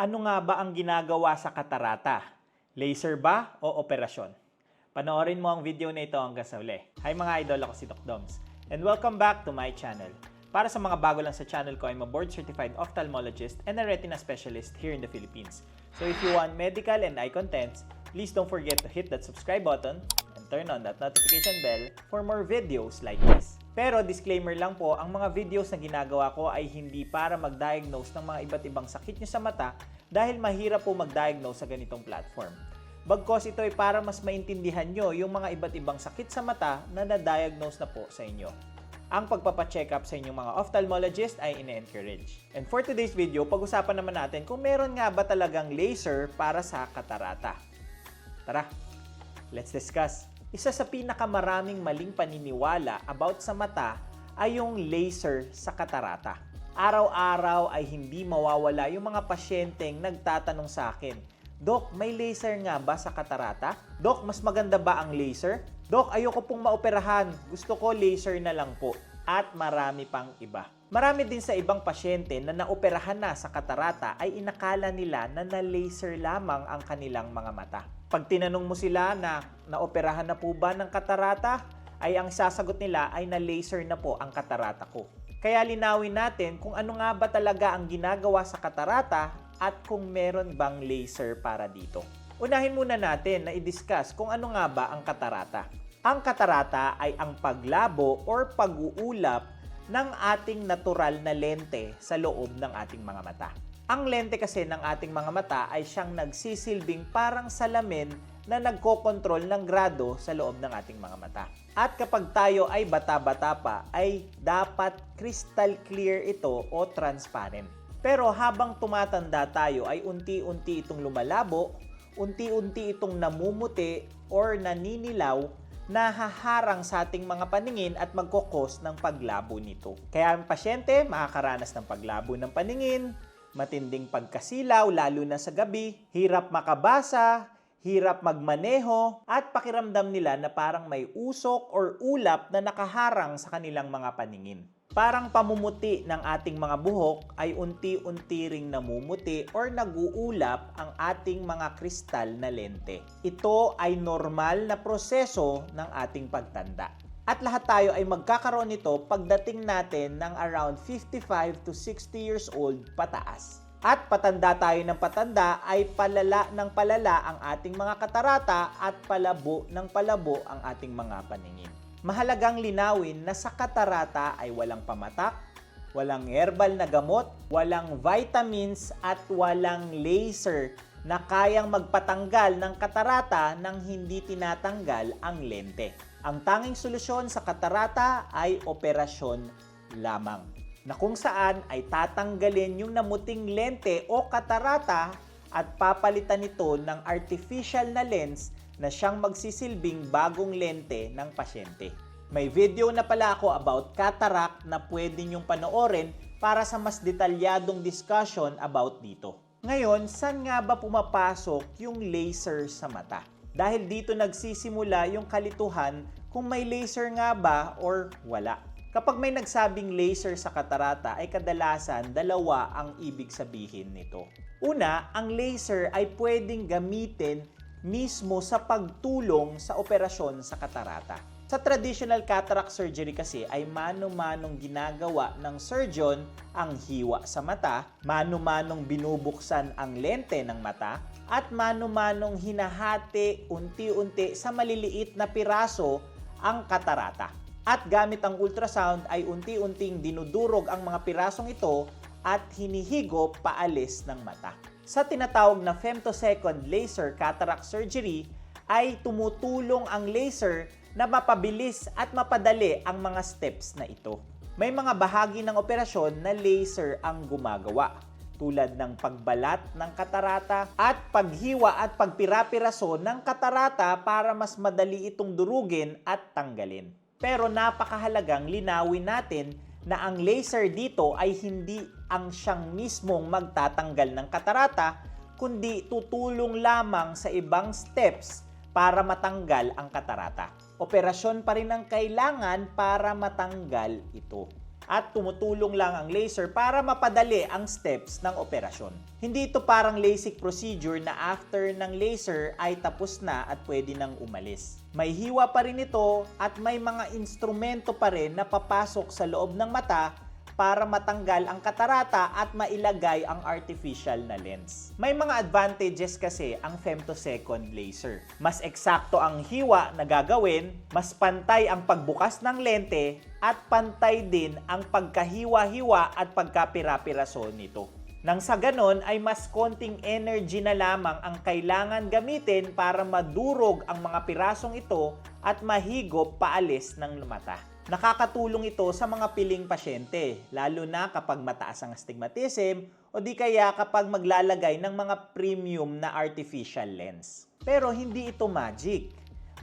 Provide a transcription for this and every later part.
Ano nga ba ang ginagawa sa katarata? Laser ba o operasyon? Panoorin mo ang video na ito hanggang sa huli. Hi mga idol, ako si Doc Doms. And welcome back to my channel. Para sa mga bago lang sa channel ko, I'm a board-certified ophthalmologist and a retina specialist here in the Philippines. So if you want medical and eye contents, please don't forget to hit that subscribe button and turn on that notification bell for more videos like this. Pero disclaimer lang po, ang mga videos na ginagawa ko ay hindi para mag-diagnose ng mga iba't ibang sakit nyo sa mata dahil mahirap po mag-diagnose sa ganitong platform. Bagkos ito ay para mas maintindihan nyo yung mga iba't ibang sakit sa mata na na-diagnose na po sa inyo. Ang pagpapacheck up sa inyong mga ophthalmologist ay ine-encourage. And for today's video, pag-usapan naman natin kung meron nga ba talagang laser para sa katarata. Tara, let's discuss. Isa sa pinakamaraming maling paniniwala about sa mata ay yung laser sa katarata. Araw-araw ay hindi mawawala yung mga pasyenteng nagtatanong sa akin, Dok, may laser nga ba sa katarata? Dok, mas maganda ba ang laser? Dok, ayoko pong maoperahan. Gusto ko laser na lang po. At marami pang iba. Marami din sa ibang pasyente na naoperahan na sa katarata ay inakala nila na na-laser lamang ang kanilang mga mata. Pag tinanong mo sila na naoperahan na po ba ng katarata, ay ang sasagot nila ay na-laser na po ang katarata ko. Kaya linawin natin kung ano nga ba talaga ang ginagawa sa katarata at kung meron bang laser para dito. Unahin muna natin na i-discuss kung ano nga ba ang katarata. Ang katarata ay ang paglabo or pag-uulap ng ating natural na lente sa loob ng ating mga mata. Ang lente kasi ng ating mga mata ay siyang nagsisilbing parang salamin na nagkokontrol ng grado sa loob ng ating mga mata. At kapag tayo ay bata-bata pa, ay dapat crystal clear ito o transparent. Pero habang tumatanda tayo ay unti-unti itong lumalabo, unti-unti itong namumuti or naninilaw na haharang sa ating mga paningin at magkokos ng paglabo nito. Kaya ang pasyente makakaranas ng paglabo ng paningin, matinding pagkasilaw lalo na sa gabi, hirap makabasa, hirap magmaneho, at pakiramdam nila na parang may usok or ulap na nakaharang sa kanilang mga paningin. Parang pamumuti ng ating mga buhok ay unti-unti ring namumuti or naguulap ang ating mga kristal na lente. Ito ay normal na proseso ng ating pagtanda. At lahat tayo ay magkakaroon nito pagdating natin ng around 55 to 60 years old pataas. At patanda tayo ng patanda ay palala ng palala ang ating mga katarata at palabo ng palabo ang ating mga paningin. Mahalagang linawin na sa katarata ay walang pamatak, walang herbal na gamot, walang vitamins at walang laser na kayang magpatanggal ng katarata nang hindi tinatanggal ang lente. Ang tanging solusyon sa katarata ay operasyon lamang, na kung saan ay tatanggalin yung namuting lente o katarata at papalitan ito ng artificial na lens na siyang magsisilbing bagong lente ng pasyente. May video na pala ako about cataract na pwede niyong panoorin para sa mas detalyadong discussion about dito. Ngayon, saan nga ba pumapasok yung laser sa mata? Dahil dito nagsisimula yung kalituhan kung may laser nga ba or wala. Kapag may nagsabing laser sa katarata ay kadalasan dalawa ang ibig sabihin nito. Una, ang laser ay pwedeng gamitin mismo sa pagtulong sa operasyon sa katarata. Sa traditional cataract surgery kasi ay mano-manong ginagawa ng surgeon ang hiwa sa mata, mano-manong binubuksan ang lente ng mata, at mano-manong hinahati unti-unti sa maliliit na piraso ang katarata. At gamit ang ultrasound ay unti-unting dinudurog ang mga pirasong ito at hinihigop paalis ng mata. Sa tinatawag na femtosecond laser cataract surgery ay tumutulong ang laser na mapabilis at mapadali ang mga steps na ito. May mga bahagi ng operasyon na laser ang gumagawa, tulad ng pagbalat ng katarata at paghiwa at pagpira-piraso ng katarata para mas madali itong durugin at tanggalin. Pero napakahalagang linawin natin na ang laser dito ay hindi ang siyang mismong magtatanggal ng katarata, kundi tutulong lamang sa ibang steps para matanggal ang katarata. Operasyon pa rin ang kailangan para matanggal ito. at tumutulong lang ang laser para mapadali ang steps ng operasyon. Hindi ito parang LASIK procedure na after ng laser ay tapos na at pwede nang umalis. May hiwa pa rin ito at may mga instrumento pa rin na papasok sa loob ng mata para matanggal ang katarata at mailagay ang artificial na lens. May mga advantages kasi ang femtosecond laser. Mas eksakto ang hiwa na gagawin, mas pantay ang pagbukas ng lente, at pantay din ang pagkahiwa-hiwa at pagkapira-piraso nito. Nang sa ganon ay mas konting energy na lamang ang kailangan gamitin para madurog ang mga pirasong ito at mahigop paalis ng mata. Nakakatulong ito sa mga piling pasyente, lalo na kapag mataas ang astigmatism o di kaya kapag maglalagay ng mga premium na artificial lens. Pero hindi ito magic.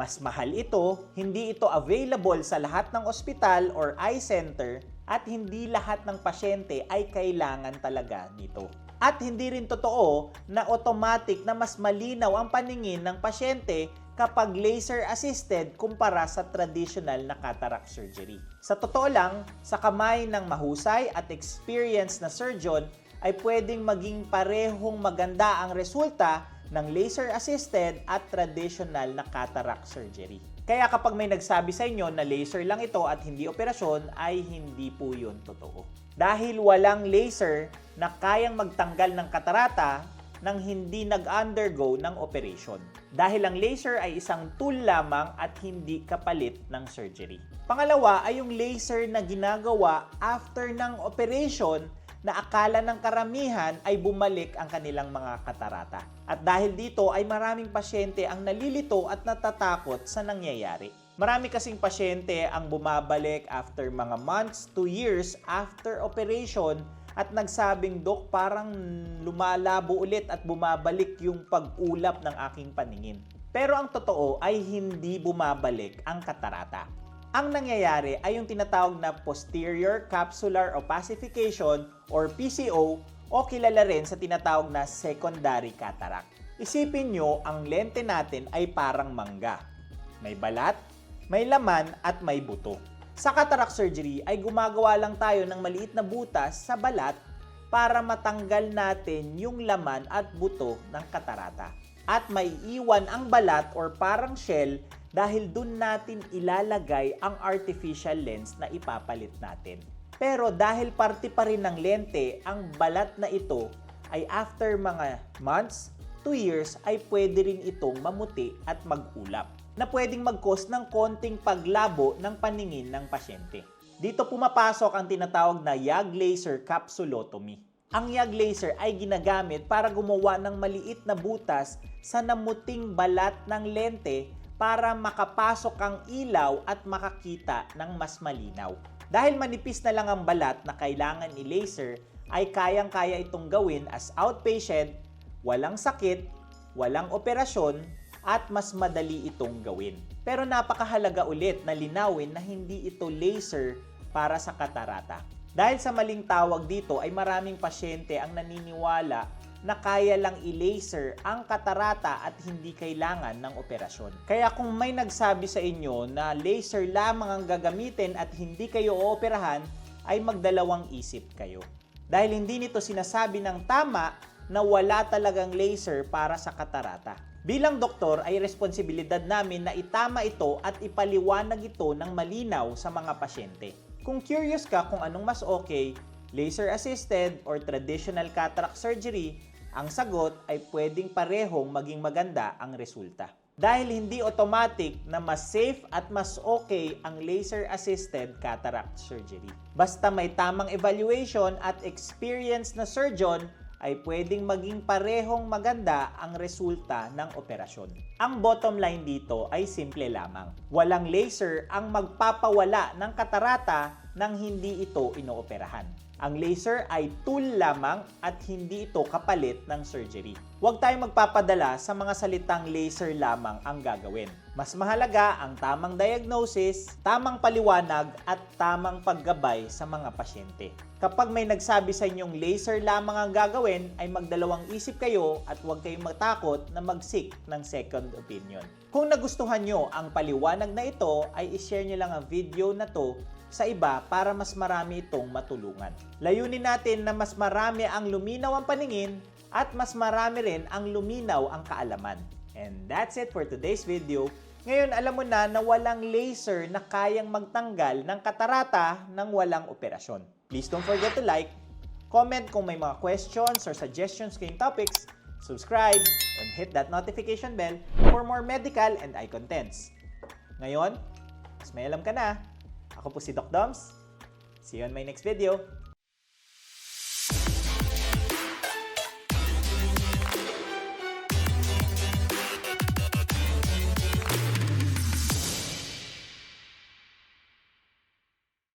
Mas mahal ito, hindi ito available sa lahat ng ospital or eye center, at hindi lahat ng pasyente ay kailangan talaga nito. At hindi rin totoo na automatic na mas malinaw ang paningin ng pasyente kapag laser-assisted kumpara sa traditional na cataract surgery. Sa totoo lang, sa kamay ng mahusay at experienced na surgeon ay pwedeng maging parehong maganda ang resulta ng laser-assisted at traditional na cataract surgery. Kaya kapag may nagsabi sa inyo na laser lang ito at hindi operasyon, ay hindi po yun totoo. Dahil walang laser na kayang magtanggal ng katarata nang hindi nag-undergo ng operation. Dahil ang laser ay isang tool lamang at hindi kapalit ng surgery. Pangalawa ay yung laser na ginagawa after ng operation na akala ng karamihan ay bumalik ang kanilang mga katarata. At dahil dito ay maraming pasyente ang nalilito at natatakot sa nangyayari. Marami kasing pasyente ang bumabalik after mga months to years after operation at nagsabing, "Dok, parang lumalabo ulit at bumabalik yung pag-ulap ng aking paningin." Pero ang totoo ay hindi bumabalik ang katarata. Ang nangyayari ay yung tinatawag na posterior capsular opacification or PCO o kilala rin sa tinatawag na secondary cataract. Isipin nyo, ang lente natin ay parang mangga. May balat, may laman at may buto. Sa cataract surgery ay gumagawa lang tayo ng maliit na butas sa balat para matanggal natin yung laman at buto ng katarata. At may iwan ang balat or parang shell dahil dun natin ilalagay ang artificial lens na ipapalit natin. Pero dahil parte pa rin ng lente ang balat na ito, ay after mga months to years ay pwede rin itong mamuti at mag-ulap na pwedeng mag-cause ng konting paglabo ng paningin ng pasyente. Dito pumapasok ang tinatawag na YAG laser capsulotomy. Ang YAG laser ay ginagamit para gumawa ng maliit na butas sa namuting balat ng lente para makapasok ang ilaw at makakita ng mas malinaw. Dahil manipis na lang ang balat na kailangan i-laser, ay kayang-kaya itong gawin as outpatient, walang sakit, walang operasyon, at mas madali itong gawin. Pero napakahalaga ulit na linawin na hindi ito laser para sa katarata. Dahil sa maling tawag dito ay maraming pasyente ang naniniwala na kaya lang i-laser ang katarata at hindi kailangan ng operasyon. Kaya kung may nagsabi sa inyo na laser lamang ang gagamitin at hindi kayo ooperahan, ay magdalawang isip kayo. Dahil hindi nito sinasabi ng tama na wala talagang laser para sa katarata. Bilang doktor ay responsibilidad namin na itama ito at ipaliwanag ito ng malinaw sa mga pasyente. Kung curious ka kung anong mas okay, laser-assisted or traditional cataract surgery, ang sagot ay pwedeng parehong maging maganda ang resulta. Dahil hindi automatic na mas safe at mas okay ang laser-assisted cataract surgery. Basta may tamang evaluation at experienced na surgeon, ay pwedeng maging parehong maganda ang resulta ng operasyon. Ang bottom line dito ay simple lamang. Walang laser ang magpapawala ng katarata nang hindi ito inooperahan. Ang laser ay tool lamang at hindi ito kapalit ng surgery. Huwag tayong magpapadala sa mga salitang laser lamang ang gagawin. Mas mahalaga ang tamang diagnosis, tamang paliwanag at tamang paggabay sa mga pasyente. Kapag may nagsabi sa inyong laser lamang ang gagawin, ay magdalawang isip kayo at huwag kayong matakot na mag-seek ng second opinion. Kung nagustuhan nyo ang paliwanag na ito, ay ishare nyo lang ang video na to sa iba para mas marami itong matulungan. Layunin natin na mas marami ang luminaw ang paningin at mas marami rin ang luminaw ang kaalaman. And that's it for today's video. Ngayon alam mo na walang laser na kayang magtanggal ng katarata ng walang operasyon. Please don't forget to like, comment kung may mga questions or suggestions kayong topics, subscribe, and hit that notification bell for more medical and eye contents. Ngayon, mas may alam ka na. Ako po si Doc Doms. See you on my next video.